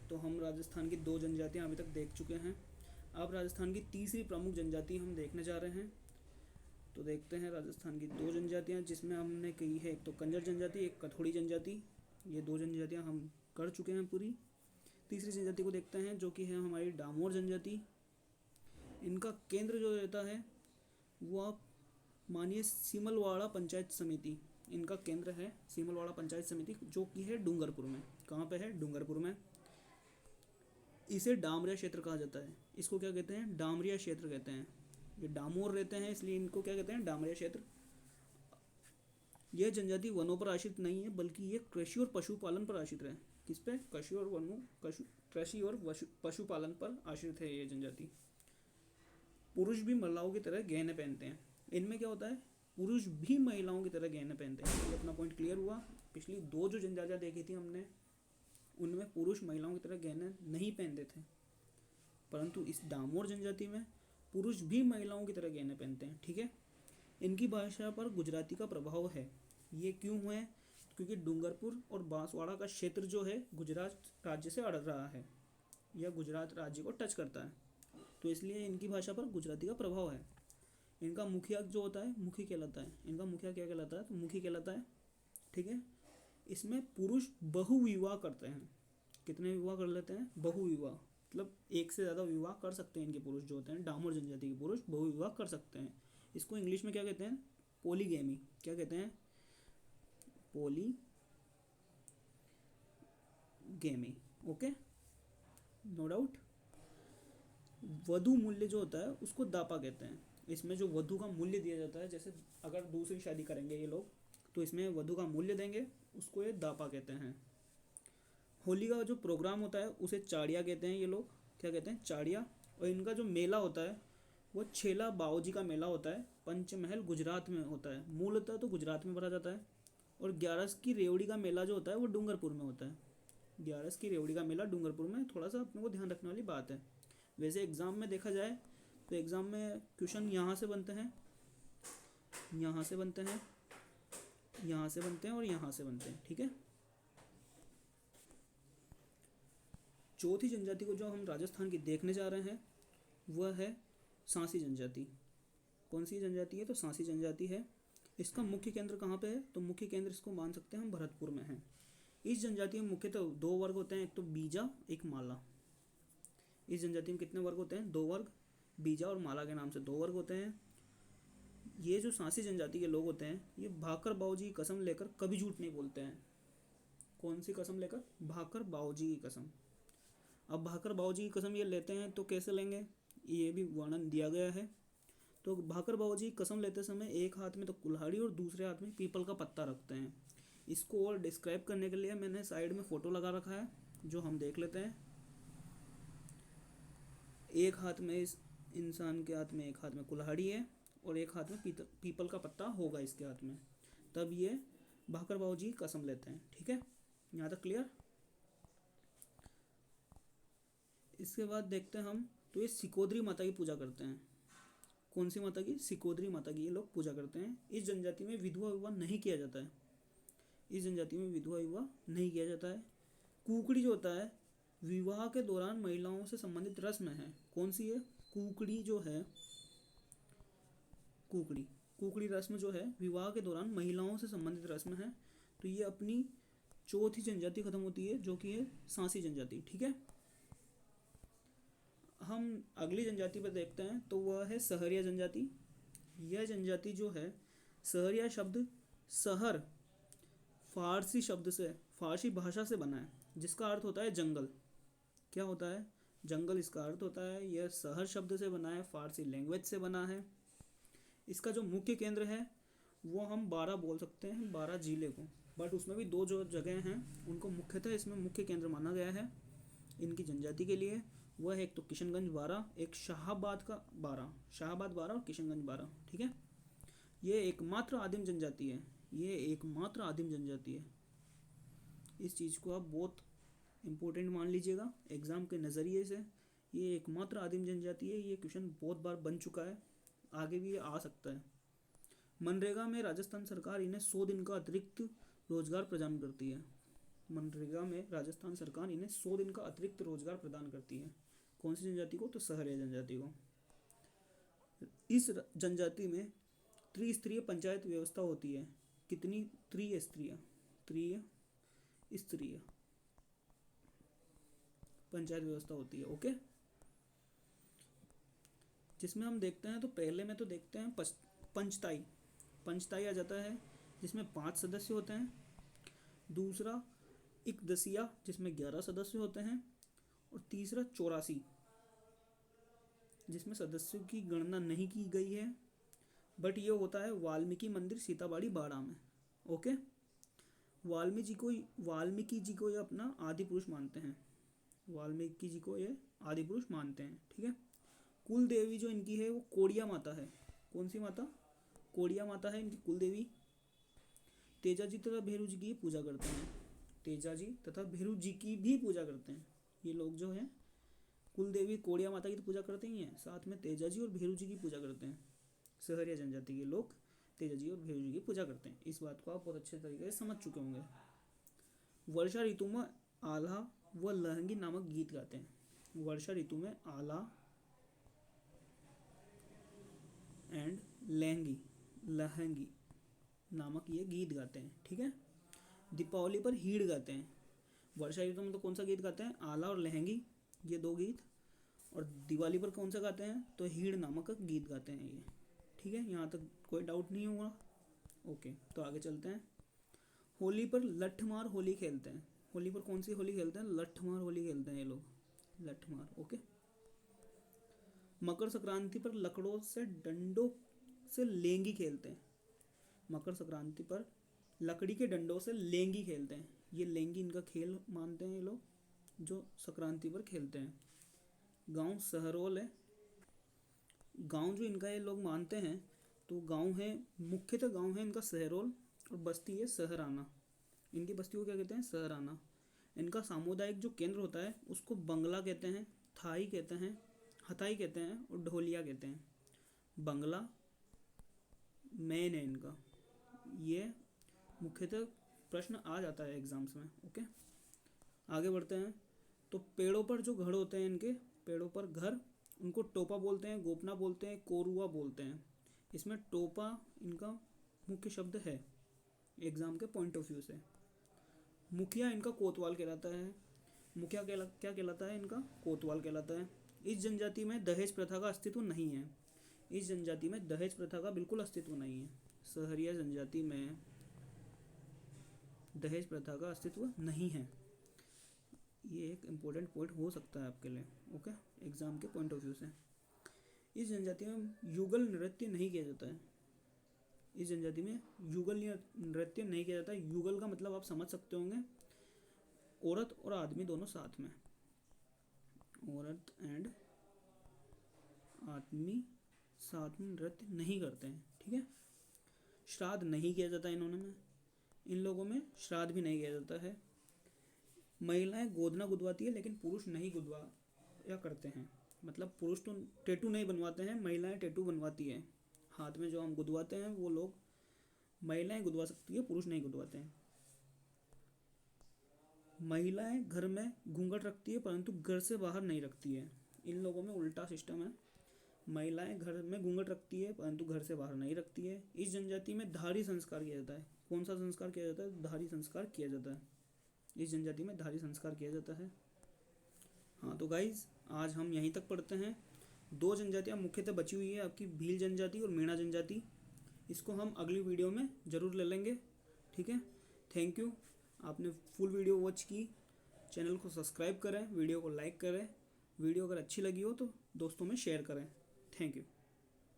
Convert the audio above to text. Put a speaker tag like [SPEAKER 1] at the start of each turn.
[SPEAKER 1] तो हम राजस्थान की 2 जनजातियाँ अभी तक देख चुके हैं। अब राजस्थान की तीसरी प्रमुख जनजाति हम देखने जा रहे हैं। तो देखते हैं राजस्थान की 2 जनजातियाँ, जिसमें हमने कही है एक तो कंजर जनजाति, एक कथोड़ी जनजाति। ये 2 जनजातियाँ हम कर चुके हैं पूरी। तीसरी जनजाति को देखते हैं, जो कि है हमारी डामोर जनजाति। इनका केंद्र जो रहता है वो आप मानिए सीमलवाड़ा पंचायत समिति। इनका केंद्र है सीमलवाड़ा पंचायत समिति, जो कि है डूंगरपुर में। कहाँ पे है? डूंगरपुर में। इसे डामरिया क्षेत्र कहा जाता है। इसको क्या कहते हैं? डामरिया क्षेत्र कहते हैं। ये डामोर रहते हैं, इसलिए इनको क्या कहते हैं? डामरिया क्षेत्र। यह जनजाति वनों पर आश्रित नहीं है, बल्कि ये कृषि और पशुपालन पर आश्रित है। किस पे? कृषि और पशुपालन पर आश्रित है ये जनजाति। पुरुष भी महिलाओं की तरह गहने पहनते हैं। इनमें क्या होता है? पुरुष भी महिलाओं की तरह गहने पहनते हैं। ये अपना पॉइंट क्लियर हुआ। पिछली 2 जो जनजातियाँ देखी थी हमने, उनमें पुरुष महिलाओं की तरह गहने नहीं पहनते थे, परंतु इस डामोर जनजाति में पुरुष भी महिलाओं की तरह गहने पहनते हैं। ठीक है। इनकी भाषा पर गुजराती का प्रभाव है। ये क्यों हुआ है? क्योंकि डूंगरपुर और बांसवाड़ा का क्षेत्र जो है गुजरात राज्य से अड़ रहा है, यह गुजरात राज्य को टच करता है, तो इसलिए इनकी भाषा पर गुजराती का प्रभाव है। इनका मुखिया जो होता है मुखी कहलाता है। इनका मुखिया क्या कहलाता है? तो मुखी कहलाता है। ठीक है। इसमें पुरुष बहुविवाह करते हैं। कितने विवाह कर लेते हैं? बहुविवाह, मतलब एक से ज़्यादा विवाह कर सकते हैं। इनके पुरुष जो होते हैं, डामोर जनजाति के पुरुष बहुविवाह कर सकते हैं। इसको इंग्लिश में क्या कहते हैं? पोलीगैमी। क्या कहते हैं? पोलीगैमी। Okay, no doubt. वधु मूल्य जो होता है उसको दापा कहते हैं। इसमें जो वधु का मूल्य दिया जाता है, जैसे अगर दूसरी शादी करेंगे ये लोग, तो इसमें वधु का मूल्य देंगे, उसको ये दापा कहते हैं। होली का जो प्रोग्राम होता है उसे चाड़िया कहते हैं ये लोग। क्या कहते हैं? चाड़िया। और इनका जो मेला होता है वो छेला बाऊजी का मेला होता है। पंचमहल गुजरात में होता है। मूलतः तो गुजरात में भरा जाता है। और 11 की रेवड़ी का मेला जो होता है वो डूंगरपुर में होता है। 11 की रेवड़ी का मेला डूंगरपुर में, थोड़ा सा अपने को ध्यान रखने वाली बात है। वैसे एग्ज़ाम में देखा जाए तो एग्ज़ाम में क्वेश्चन यहाँ से बनते हैं, यहाँ से बनते हैं, यहाँ से बनते हैं और यहाँ से बनते हैं। ठीक है। चौथी जनजाति को जो हम राजस्थान की देखने जा रहे हैं वह है सांसी जनजाति। कौन सी जनजाति है? तो सांसी जनजाति है। इसका मुख्य केंद्र कहाँ पे है? तो मुख्य केंद्र इसको मान सकते हैं हम भरतपुर में है। इस जनजाति में मुख्यतः 2 वर्ग होते हैं, एक तो बीजा, एक माला। इस जनजाति में कितने वर्ग होते हैं? 2 वर्ग। बीजा और माला के नाम से 2 वर्ग होते हैं। ये जो सांसी जनजाति के लोग होते हैं, ये भाकर बाऊजी की कसम लेकर कभी झूठ नहीं बोलते हैं। कौन सी कसम लेकर? भाकर बाऊजी की कसम। अब भाकर बाऊजी की कसम ये लेते हैं तो कैसे लेंगे, ये भी वर्णन दिया गया है। तो भाकर बाऊजी की कसम लेते समय एक हाथ में तो कुल्हाड़ी और दूसरे हाथ में पीपल का पत्ता रखते हैं। इसको और डिस्क्राइब करने के लिए मैंने साइड में फ़ोटो लगा रखा है, जो हम देख लेते हैं। एक हाथ में, इस इंसान के हाथ में एक हाथ में कुल्हाड़ी है और एक हाथ में पीपल का पत्ता होगा इसके हाथ में, तब ये भाकर बाऊजी की कसम लेते हैं। ठीक है, यहाँ तक क्लियर। इसके बाद देखते हैं हम, तो ये सिकोदरी माता की पूजा करते हैं। कौन सी माता की? सिकोदरी माता की ये लोग पूजा करते हैं। इस जनजाति में विधवा विवाह नहीं किया जाता है। इस जनजाति में विधवा विवाह नहीं किया जाता है। कुकड़ी जो होता है विवाह के दौरान महिलाओं से संबंधित रस्म है। कौन सी है? कुकड़ी जो है, कुकड़ी रस्म जो है विवाह के दौरान महिलाओं से संबंधित रस्म है। तो ये अपनी चौथी जनजाति खत्म होती है, जो कि है सांसी जनजाति। ठीक है। हम अगली जनजाति पर देखते हैं, तो वह है सहरिया जनजाति। यह जनजाति जो है, सहरिया शब्द सहर फारसी शब्द से, फारसी भाषा से बना है, जिसका अर्थ होता है जंगल। क्या होता है? जंगल इसका अर्थ होता है। यह सहर शब्द से बना है, फारसी लैंग्वेज से बना है। इसका जो मुख्य केंद्र है वो हम 12 बोल सकते हैं, 12 जिले को, बट उसमें भी 2 जो जगह हैं उनको मुख्यतः इसमें मुख्य केंद्र माना गया है इनकी जनजाति के लिए। वह है एक तो किशनगंज 12, एक शाहाबाद 12 और किशनगंज 12। ठीक है। ये एकमात्र आदिम जनजाति है। ये एकमात्र आदिम जनजाति है। इस चीज़ को आप बहुत इम्पोर्टेंट मान लीजिएगा एग्ज़ाम के नज़रिए से। ये एकमात्र आदिम जनजाति है। ये क्वेश्चन बहुत बार बन चुका है, आगे भी ये आ सकता है। मनरेगा में राजस्थान सरकार इन्हें 100 दिन का अतिरिक्त रोजगार प्रदान करती है। मनरेगा में राजस्थान सरकार इन्हें 100 दिन का अतिरिक्त रोजगार प्रदान करती है। कौन सी जनजाति को? तो सहरिया जनजाति को। इस जनजाति में त्रिस्तरीय पंचायत व्यवस्था होती है। कितनी? त्रिस्तरीय पंचायत व्यवस्था होती है। ओके, जिसमें हम देखते हैं तो पहले में तो देखते हैं पंचताई आ जाता है, जिसमें 5 सदस्य होते हैं। दूसरा इकदसिया, जिसमें 11 सदस्य होते हैं। और तीसरा 84, जिसमें सदस्यों की गणना नहीं की गई है, बट ये होता है वाल्मीकि मंदिर सीताबाड़ी बाड़ा में। ओके, वाल्मीकि जी को ये अपना आदि पुरुष मानते हैं। वाल्मीकि जी को ये आदि पुरुष मानते हैं। ठीक है। कुल देवी जो इनकी है वो कोड़िया माता है। कौन सी माता? कोड़िया माता है इनकी कुल देवी। तेजा जी तथा भैरू जी की पूजा करते हैं। तेजा जी तथा भैरू जी की भी पूजा करते हैं। ये लोग जो हैं कुल देवी कोड़िया माता की तो पूजा करते ही हैं, साथ में तेजा जी और भैरू जी की पूजा करते हैं। सहरिया जनजाति के लोग तेजा जी और भैरू जी की पूजा करते हैं। इस बात को आप बहुत अच्छे तरीके से समझ चुके होंगे। वर्षा ऋतु में आल्हा व लहंगी नामक गीत गाते हैं। वर्षा ऋतु में आल्हा एंड लहंगी नामक ये गीत गाते हैं। ठीक है। दीपावली पर हीड़ गाते हैं। वर्षा ऋतु में तो कौन सा गीत गाते हैं? आला और लहंगी, ये 2 गीत। और दिवाली पर कौन सा गाते हैं? तो हीड़ नामक गीत गाते हैं ये। ठीक है, यहाँ तक कोई डाउट नहीं होगा। ओके, तो आगे चलते हैं। होली पर लठमार होली खेलते हैं। होली पर कौन सी होली खेलते हैं? लठमार होली खेलते हैं ये लोग, लठमार। ओके। मकर संक्रांति पर लकड़ों से डंडों से लेंगी खेलते हैं। मकर संक्रांति पर लकड़ी के डंडों से लेंगी खेलते हैं। ये लेंगी इनका खेल मानते हैं ये लोग, जो संक्रांति पर खेलते हैं। गांव सहरोल है। गांव जो इनका ये लोग मानते हैं, तो गांव है, मुख्यतः गांव है इनका सहरोल, और बस्ती है सहराना। इनकी बस्ती को क्या कहते हैं? सहराना। इनका सामुदायिक जो केंद्र होता है उसको बंगला कहते हैं, थाई कहते हैं, हथाई कहते हैं और ढोलिया कहते हैं। बंगला मेन है इनका। ये मुख्यतः प्रश्न आ जाता है एग्जाम्स में। ओके, आगे बढ़ते हैं। तो पेड़ों पर जो घर होते हैं इनके, पेड़ों पर घर, उनको टोपा बोलते हैं, गोपना बोलते हैं, कोरुआ बोलते हैं। इसमें टोपा इनका मुख्य शब्द है एग्जाम के पॉइंट ऑफ व्यू से। मुखिया इनका कोतवाल कहलाता है। मुखिया क्या कहलाता है? इनका कोतवाल कहलाता है। इस जनजाति में दहेज प्रथा का अस्तित्व नहीं है। इस जनजाति में दहेज प्रथा का बिल्कुल अस्तित्व नहीं है। सहरिया जनजाति में दहेज प्रथा का अस्तित्व नहीं है। ये एक इम्पोर्टेंट पॉइंट हो सकता है आपके लिए। ओके, एग्जाम के पॉइंट ऑफ व्यू से। इस जनजाति में युगल नृत्य नहीं किया जाता है। इस जनजाति में युगल नृत्य नहीं किया जाता है। युगल का मतलब आप समझ सकते होंगे, औरत और आदमी दोनों साथ में, औरत एंड आदमी साथ में नृत्य नहीं करते हैं। ठीक है। श्राद्ध नहीं किया जाता इन लोगों में श्राद्ध भी नहीं किया जाता है। महिलाएं गोदना गुदवाती है, लेकिन पुरुष नहीं गुदवाया करते हैं। मतलब पुरुष तो टैटू नहीं बनवाते हैं, महिलाएं टैटू बनवाती है। हाथ में जो हम गुदवाते हैं वो लोग महिलाएं गुदवा सकती है, पुरुष नहीं गुदवाते हैं। महिलाएं घर में घूंघट रखती है, परंतु घर से बाहर नहीं रखती है। इन लोगों में उल्टा सिस्टम है। महिलाएं घर में घूंघट रखती है, परंतु घर से बाहर नहीं रखती है। इस जनजाति में धारी संस्कार किया जाता है। कौन सा संस्कार किया जाता है? धारी संस्कार किया जाता है। इस जनजाति में धारी संस्कार किया जाता है। हाँ, तो गाइज आज हम यहीं तक पढ़ते हैं। 2 जनजातियाँ मुख्यतः बची हुई है आपकी, भील जनजाति और मीणा जनजाति। इसको हम अगली वीडियो में ज़रूर ले लेंगे। ठीक है, थैंक यू। आपने फुल वीडियो वॉच की। चैनल को सब्सक्राइब करें, वीडियो को लाइक करें। वीडियो अगर अच्छी लगी हो तो दोस्तों में शेयर करें। Thank you.